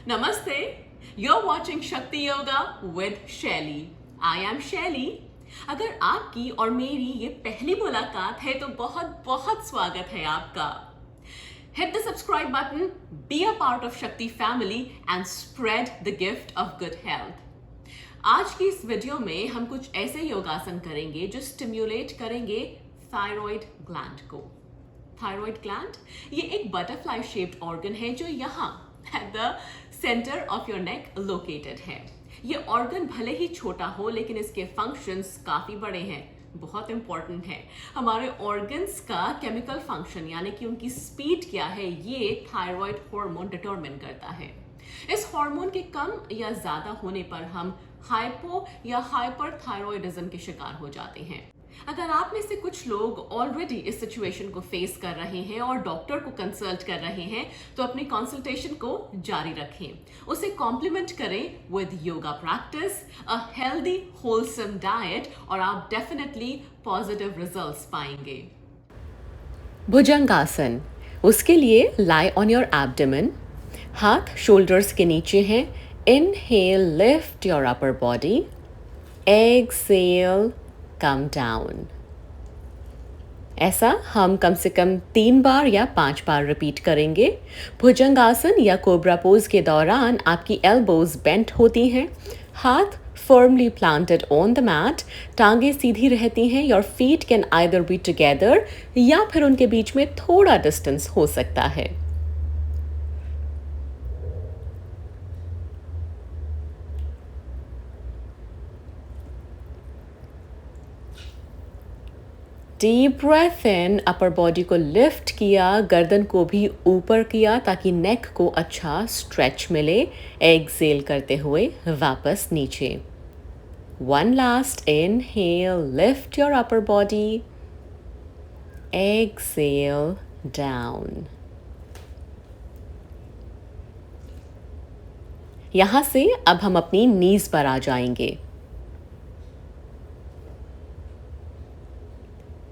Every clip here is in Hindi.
Namaste. You're watching Shakti Yoga with Shelly. I am Shelly. अगर आपकी और मेरी ये पहली मुलाकात है तो बहुत बहुत स्वागत है आपका. Hit the subscribe button, be a part of Shakti family and spread the gift of good health. आज की इस वीडियो में हम कुछ ऐसे योगासन करेंगे जो स्टिम्युलेट करेंगे थायराइड ग्लैंड को. थायराइड ग्लैंड ये एक बटरफ्लाई शेप्ड ऑर्गन है जो यहाँ at the center of your neck located है. ये ऑर्गन भले ही छोटा हो लेकिन इसके फंक्शंस काफी बड़े हैं, बहुत इंपॉर्टेंट है. हमारे ऑर्गन्स का केमिकल फंक्शन यानी कि उनकी स्पीड क्या है ये थायराइड हार्मोन डिटरमिन करता है. इस हार्मोन के कम या ज्यादा होने पर हम हाइपो या हाइपर थायराइडिज्म के शिकार हो जाते हैं. अगर आप में से कुछ लोग ऑलरेडी इस सिचुएशन को फेस कर रहे हैं और डॉक्टर को कंसल्ट कर रहे हैं तो अपनी कंसल्टेशन को जारी रखें. उसे कॉम्प्लीमेंट करें with yoga practice, a healthy wholesome diet और आप डेफिनेटली पॉजिटिव रिजल्ट्स पाएंगे. भुजंगासन. उसके लिए लाई ऑन योर एब्डोमेन. हाथ शोल्डर्स के नीचे हैं. Inhale, lift your upper body. Exhale, come down. ऐसा हम कम से कम 3 बार या 5 बार रिपीट करेंगे. भुजंगासन या कोबरा पोज के दौरान आपकी एल्बोज बेंट होती हैं. हाथ firmly planted on the mat. टांगे सीधी रहती हैं. Your feet can either be together या फिर उनके बीच में थोड़ा डिस्टेंस हो सकता है. Deep breath in. Upper body को लिफ्ट किया, गर्दन को भी ऊपर किया ताकि नेक को अच्छा स्ट्रेच मिले. एक्सहेल करते हुए वापस नीचे. One last inhale, lift your upper body. Exhale down. यहां से अब हम अपनी नीज पर आ जाएंगे.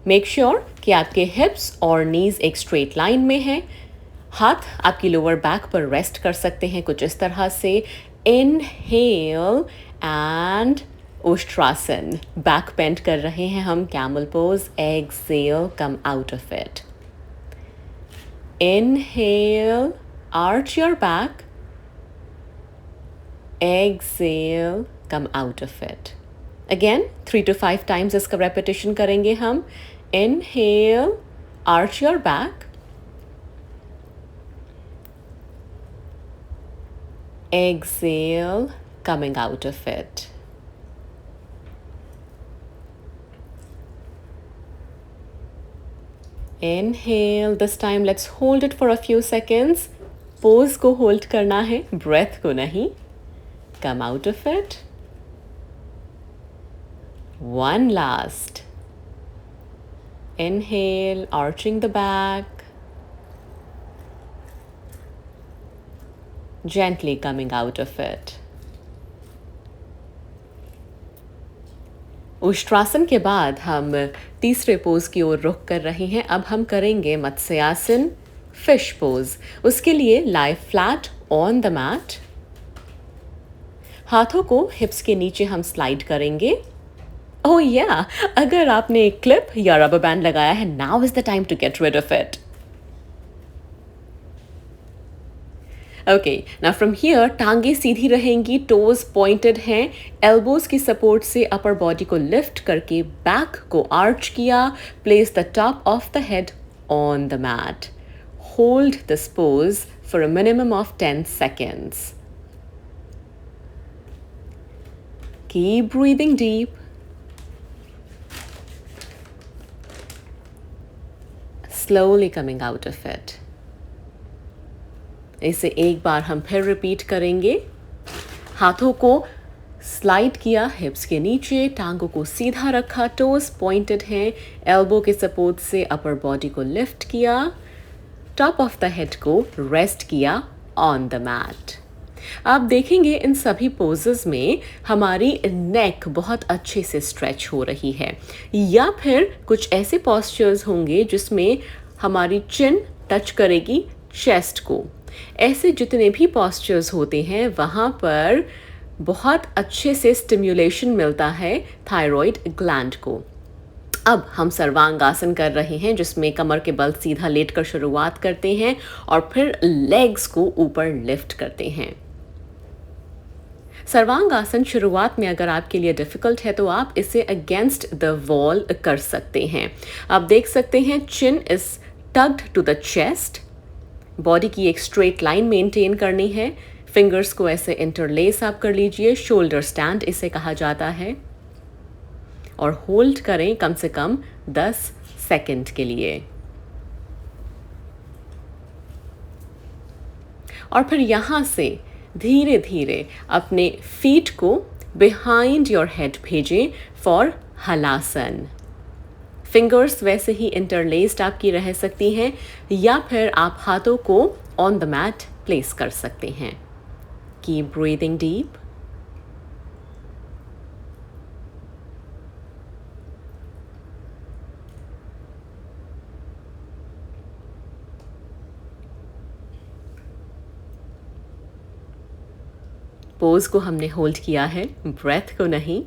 मेक श्योर कि आपके हिप्स और नीज एक स्ट्रेट लाइन में हैं. हाथ आपकी लोअर बैक पर रेस्ट कर सकते हैं कुछ इस तरह से. Inhale and Ushtrasana. Back bend कर रहे हैं हम, camel pose. Exhale, come out of it. Inhale, arch your back. Exhale, come out of it. Again 3 to 5 times इसका रेपिटेशन करेंगे हम. Inhale, arch your back. Exhale, coming out of it. Inhale, this time let's hold it for a few seconds. Pose को hold करना है, breath को नहीं. Come out of it. One last. Inhale, arching the back. Gently coming out of it. Ushtrasana के बाद हम तीसरे पोज की ओर रुख कर रहे हैं. अब हम करेंगे मत्स्यासन, फिश पोज. उसके लिए लाई फ्लैट ऑन द मैट. हाथों को हिप्स के नीचे हम स्लाइड करेंगे. Oh yeah, अगर आपने एक क्लिप या रबर बैंड लगाया है, now is the time to get rid of it. Okay, now from here टांगे सीधी रहेंगी, टोज पॉइंटेड हैं. एल्बोज की सपोर्ट से अपर बॉडी को लिफ्ट करके बैक को आर्च किया. Place the top of the head on the mat. Hold this pose for a minimum of 10 seconds. Keep breathing deep. Slowly coming out of it. इसे एक बार हम फिर रिपीट करेंगे. हाथों को स्लाइड किया हिप्स के नीचे, टांगों को सीधा रखा, टोज पॉइंटेड हैं. एल्बो के सपोर्ट से अपर बॉडी को लिफ्ट किया. टॉप ऑफ द हेड को रेस्ट किया ऑन द मैट. आप देखेंगे इन सभी पोजेस में हमारी नेक बहुत अच्छे से स्ट्रेच हो रही है. या फिर कुछ ऐसे पॉस्चर्स होंगे जिसमें हमारी चिन टच करेगी चेस्ट को. ऐसे जितने भी पॉस्चर्स होते हैं वहाँ पर बहुत अच्छे से स्टिम्युलेशन मिलता है थायराइड ग्लैंड को। अब हम सर्वांगासन कर रहे हैं, जिसमें कमर के बल सीधा लेटकर शुरुआत करते हैं और फिर लेग्स को ऊपर लिफ्ट करते हैं। सर्वांगासन शुरुआत में अगर आपके लिए डिफ़िकल्ट है तो आप इसे अगेंस्ट द वॉल कर सकते हैं। आप देख सकते हैं chin is tugged to the chest, body की एक स्ट्रेट लाइन मेंटेन करनी है। फिंगर्स को ऐसे इंटरलेस आप कर लीजिए, शोल्डर स्टैंड इसे कहा जाता है, और होल्ड करें कम से कम 10 सेकंड के लिए। और फिर यहाँ से धीरे धीरे अपने फीट को बिहाइंड योर हेड भेजें फॉर हलासन। फिंगर्स वैसे ही इंटरलेस्ड आपकी रह सकती हैं, या फिर आप हाथों को ऑन द मैट प्लेस कर सकते हैं। Keep breathing deep. पोज को हमने होल्ड किया है, ब्रेथ को नहीं।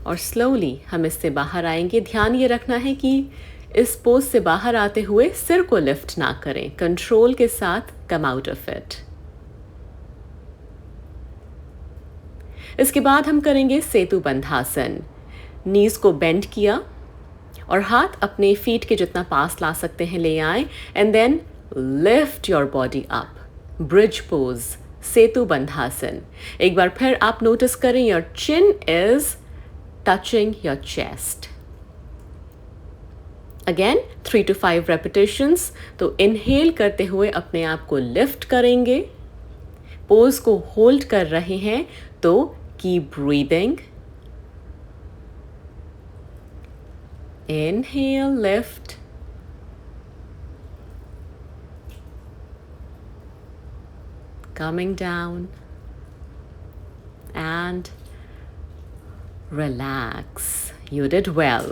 और स्लोली हम इससे बाहर आएंगे। ध्यान ये रखना है कि इस पोज से बाहर आते हुए सिर को लिफ्ट ना करें, कंट्रोल के साथ कम आउट ऑफ इट। इसके बाद हम करेंगे सेतु बंधासन। नीज को बेंड किया और हाथ अपने फीट के जितना पास ला सकते हैं ले आए, and then lift your body up, bridge pose, Setu Bandhasana. एक बार फिर आप नोटिस करें your chin is touching your chest. Again 3 to 5 repetitions. तो इनहेल करते हुए अपने आप को लिफ्ट करेंगे, पोज को होल्ड कर रहे हैं तो keep breathing. Inhale, lift, coming down, and relax. You did well.